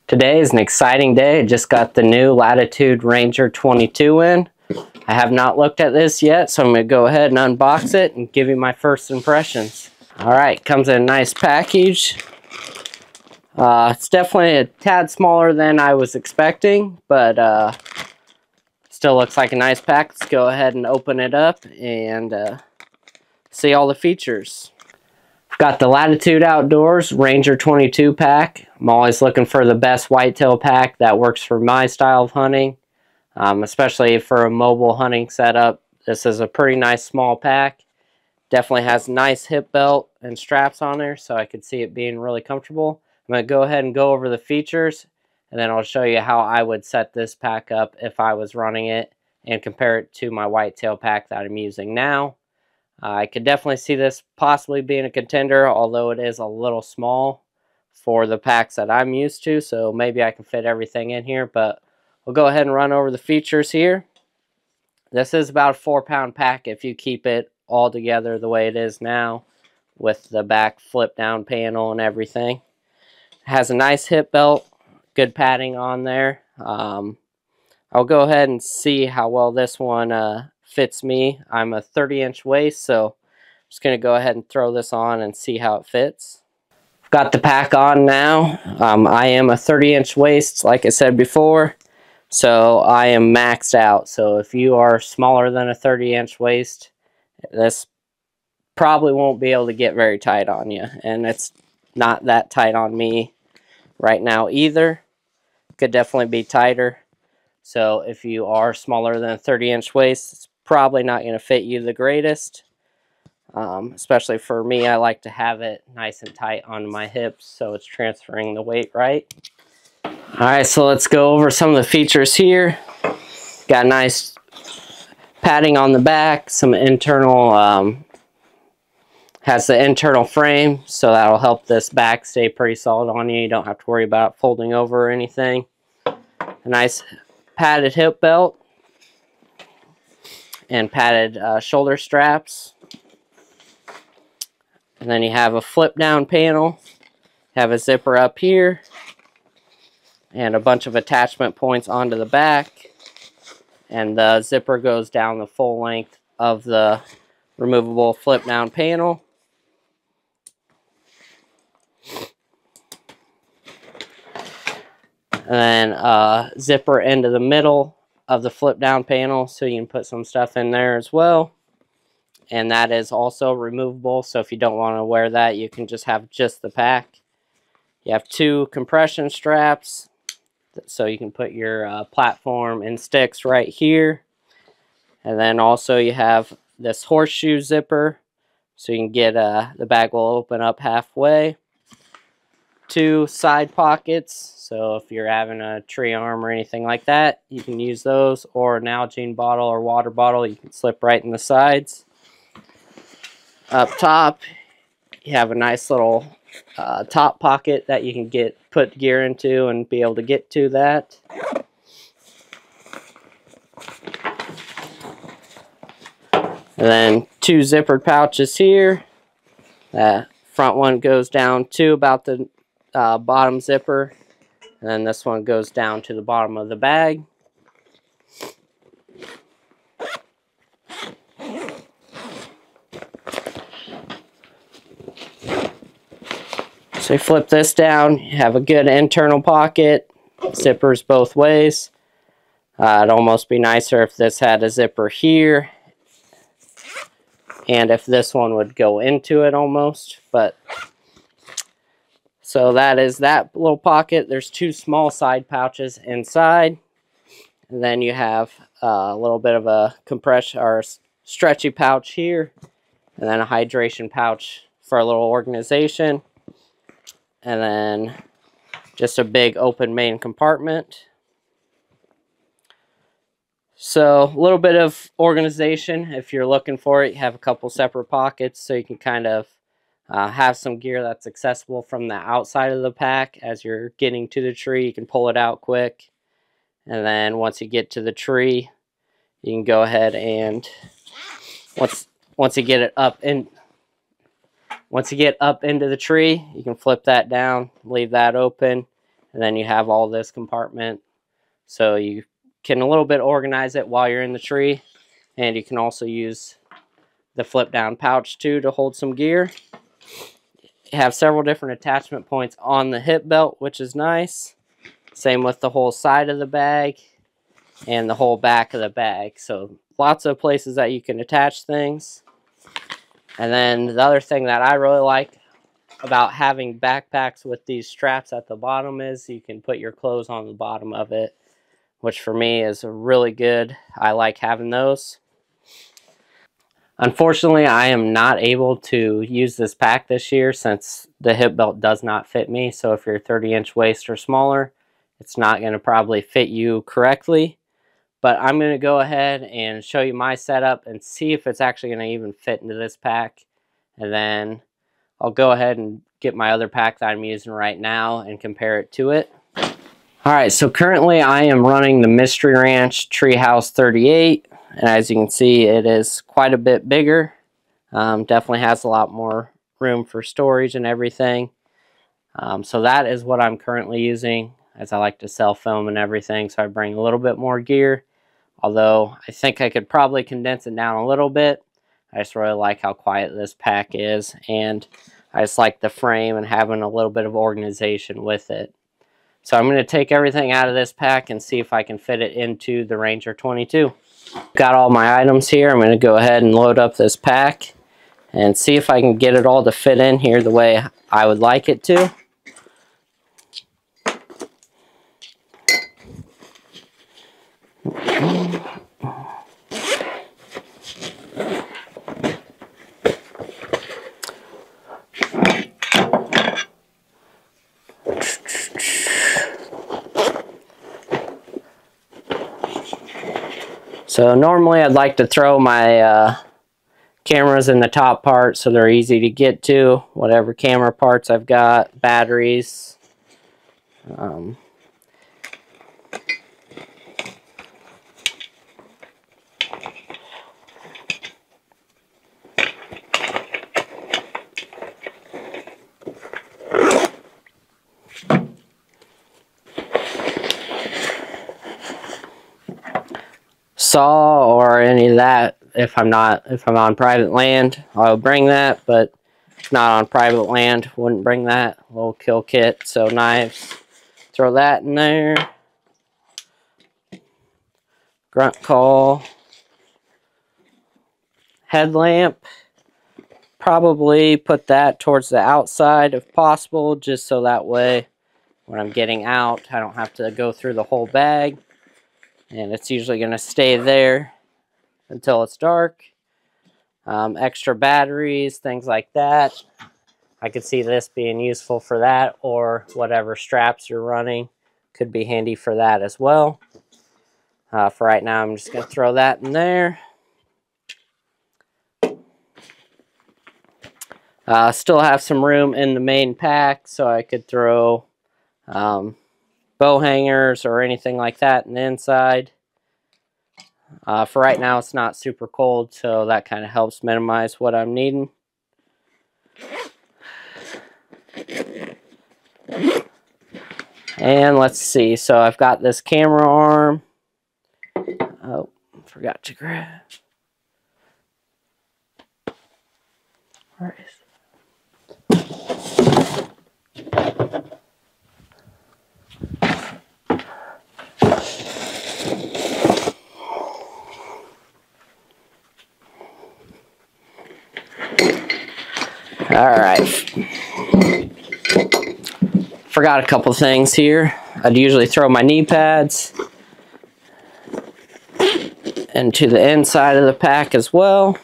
Today is an exciting day. I just got the new Latitude Ranger 22 in. I have not looked at this yet, so I'm going to go ahead and unbox it and give you my first impressions. Alright, comes in a nice package. It's definitely a tad smaller than I was expecting, but still looks like a nice pack. Let's go ahead and open it up and see all the features. I've got the Latitude Outdoors Ranger 22 pack. I'm always looking for the best whitetail pack that works for my style of hunting, especially for a mobile hunting setup. This is a pretty nice small pack. Definitely has a nice hip belt and straps on there, so I could see it being really comfortable. I'm going to go ahead and go over the features, and then I'll show you how I would set this pack up if I was running it and compare it to my whitetail pack that I'm using now. I could definitely see this possibly being a contender, although it is a little small for the packs that I'm used to, so maybe I can fit everything in here, but we'll go ahead and run over the features here. This is about a 4-pound pack if you keep it all together the way it is now with the back flip down panel and everything. It has a nice hip belt, good padding on there. I'll go ahead and see how well this one fits me. I'm a 30-inch waist, so I'm just going to go ahead and throw this on and see how it fits. I've got the pack on now. I am a 30-inch waist, like I said before, so I am maxed out. So if you are smaller than a 30-inch waist, this probably won't be able to get very tight on you, and it's not that tight on me right now either. Could definitely be tighter. So if you are smaller than a 30-inch waist, it's probably not going to fit you the greatest. Especially for me, I like to have it nice and tight on my hips so it's transferring the weight right. Alright, so let's go over some of the features here. Got nice padding on the back, some internal, has the internal frame, so that'll help this back stay pretty solid on you. You don't have to worry about folding over or anything. A nice padded hip belt and padded shoulder straps. And then you have a flip down panel, have a zipper up here, and a bunch of attachment points onto the back. And the zipper goes down the full length of the removable flip down panel. And then zipper into the middle of the flip down panel, so you can put some stuff in there as well. And that is also removable, so if you don't want to wear that, you can just have just the pack. You have 2 compression straps, so you can put your platform and sticks right here. And then also you have this horseshoe zipper, so you can get the bag will open up halfway. 2 side pockets, so if you're having a tree arm or anything like that, you can use those, or an Nalgene bottle or water bottle, you can slip right in the sides. Up top, you have a nice little top pocket that you can put gear into and be able to get to that. And then 2 zippered pouches here. The front one goes down to about the bottom zipper, and then this one goes down to the bottom of the bag. So you flip this down, you have a good internal pocket, zippers both ways. It'd almost be nicer if this had a zipper here, and if this one would go into it almost, but so that is that little pocket. There's 2 small side pouches inside, and then you have a little bit of a compression or stretchy pouch here, and then a hydration pouch for a little organization, and then just a big open main compartment. So a little bit of organization if you're looking for it. You have a couple separate pockets, so you can kind of have some gear that's accessible from the outside of the pack. As you're getting to the tree, you can pull it out quick, and then once you get to the tree, you can go ahead and once you get it up in Once you get up into the tree, you can flip that down, leave that open, and then you have all this compartment, so you can a little bit organize it while you're in the tree. And you can also use the flip down pouch too to hold some gear. You have several different attachment points on the hip belt, which is nice. Same with the whole side of the bag and the whole back of the bag. So lots of places that you can attach things. And then the other thing that I really like about having backpacks with these straps at the bottom is you can put your clothes on the bottom of it, which for me is really good. I like having those. Unfortunately, I am not able to use this pack this year since the hip belt does not fit me. So if you're 30-inch waist or smaller, it's not going to probably fit you correctly. But I'm going to go ahead and show you my setup and see if it's actually going to even fit into this pack. And then I'll go ahead and get my other pack that I'm using right now and compare it to it. Alright, so currently I am running the Mystery Ranch Treehouse 38. And as you can see, it is quite a bit bigger. Definitely has a lot more room for storage and everything. So that is what I'm currently using, as I like to sell film and everything. So I bring a little bit more gear. Although I think I could probably condense it down a little bit. I just really like how quiet this pack is. And I just like the frame and having a little bit of organization with it. So I'm going to take everything out of this pack and see if I can fit it into the Ranger 22. Got all my items here. I'm going to go ahead and load up this pack and see if I can get it all to fit in here the way I would like it to. So normally I'd like to throw my cameras in the top part so they're easy to get to. Whatever camera parts I've got, batteries. Saw or any of that. If I'm on private land, I'll bring that, but if not on private land, wouldn't bring that. Little kill kit, so knives, throw that in there. Grunt call, headlamp, probably put that towards the outside if possible, just so that way when I'm getting out I don't have to go through the whole bag, and it's usually going to stay there until it's dark. Extra batteries, things like that. I could see this being useful for that, or whatever straps you're running could be handy for that as well. For right now, I'm just going to throw that in there. Still have some room in the main pack, so I could throw bow hangers or anything like that in the inside. For right now, it's not super cold, so that kind of helps minimize what I'm needing. And let's see, so I've got this camera arm. Oh, forgot to grab. Where is it? Alright. Forgot a couple things here. I'd usually throw my knee pads into the inside of the pack as well.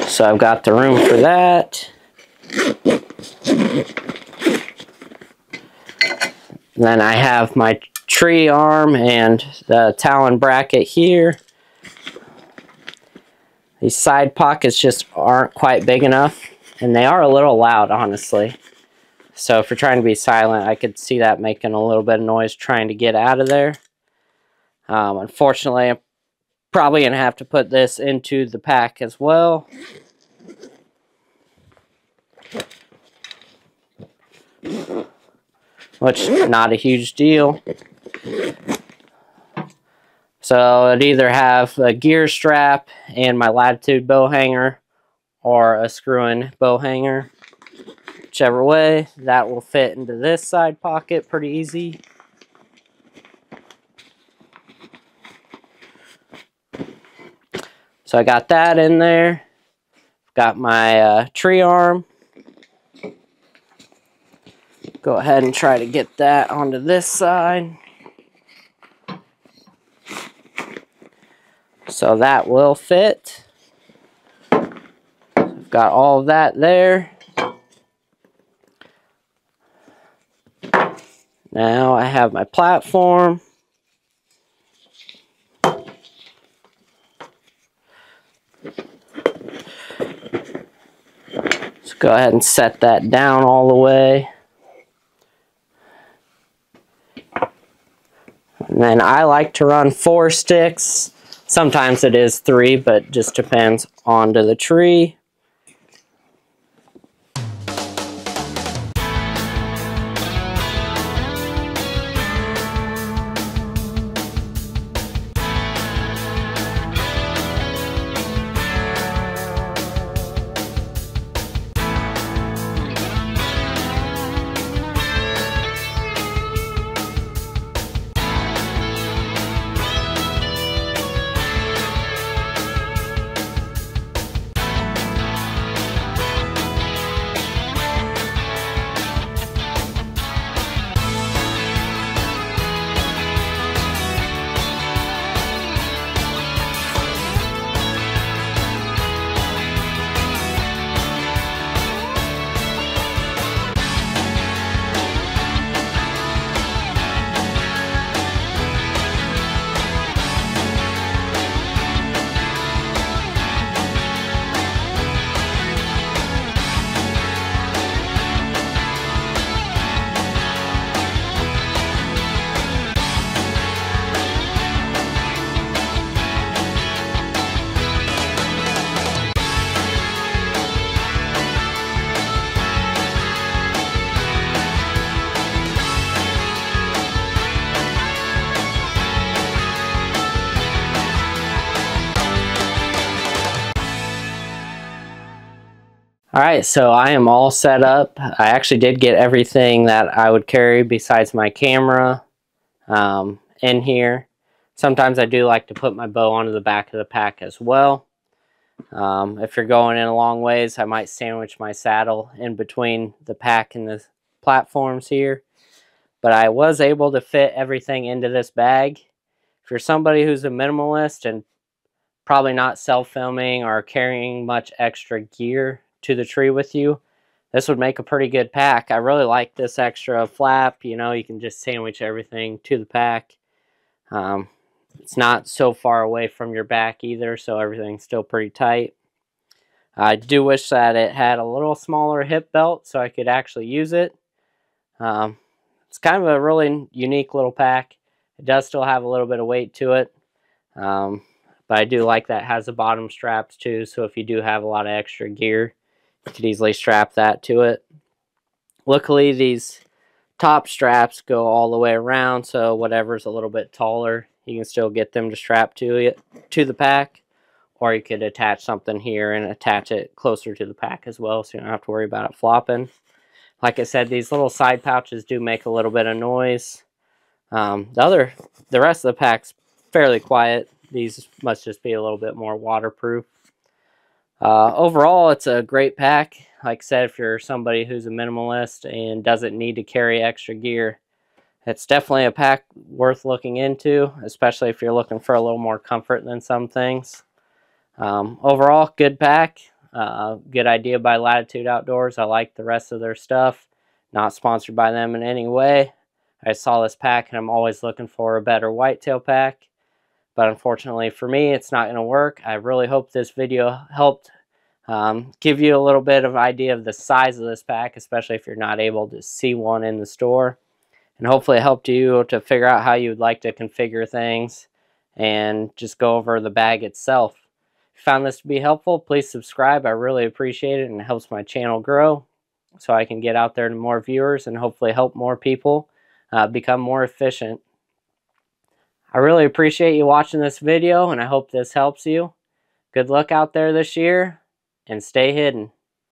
So I've got the room for that. Then I have my tree arm and the Talon bracket here. These side pockets just aren't quite big enough, and they are a little loud, honestly. So if you're trying to be silent, I could see that making a little bit of noise trying to get out of there. Unfortunately, I'm Probably gonna have to put this into the pack as well. Which, not a huge deal. So it'd either have a gear strap and my Latitude bow hanger, or a screw-in bow hanger. Whichever way, that will fit into this side pocket pretty easy. So I got that in there. Got my tree arm. Go ahead and try to get that onto this side. So that will fit. I've got all of that there. Now I have my platform. Let's go ahead and set that down all the way. And then I like to run 4 sticks. Sometimes it is 3, but just depends onto the tree. Alright, so I am all set up. I actually did get everything that I would carry besides my camera in here. Sometimes I do like to put my bow onto the back of the pack as well. If you're going in a long ways, I might sandwich my saddle in between the pack and the platforms here. But I was able to fit everything into this bag. If you're somebody who's a minimalist and probably not self-filming or carrying much extra gear to the tree with you, this would make a pretty good pack. I really like this extra flap. You know, you can just sandwich everything to the pack. It's not so far away from your back either, so everything's still pretty tight. I do wish that it had a little smaller hip belt so I could actually use it. It's kind of a really unique little pack. It does still have a little bit of weight to it. But I do like that it has the bottom straps too, so if you do have a lot of extra gear, you could easily strap that to it. Luckily, these top straps go all the way around, so whatever's a little bit taller, you can still get them to strap to the pack. Or you could attach something here and attach it closer to the pack as well, so you don't have to worry about it flopping. Like I said, these little side pouches do make a little bit of noise. The rest of the pack's fairly quiet. These must just be a little bit more waterproof. Overall, it's a great pack. Like I said, if you're somebody who's a minimalist and doesn't need to carry extra gear, it's definitely a pack worth looking into, especially if you're looking for a little more comfort than some things. Overall, good pack. Good idea by Latitude Outdoors. I like the rest of their stuff. Not sponsored by them in any way. I saw this pack and I'm always looking for a better whitetail pack. But unfortunately for me, it's not going to work. I really hope this video helped give you a little bit of idea of the size of this pack, especially if you're not able to see one in the store. And hopefully it helped you to figure out how you would like to configure things and just go over the bag itself. If you found this to be helpful, please subscribe. I really appreciate it, and it helps my channel grow so I can get out there to more viewers and hopefully help more people become more efficient. I really appreciate you watching this video, and I hope this helps you. Good luck out there this year, and stay hidden.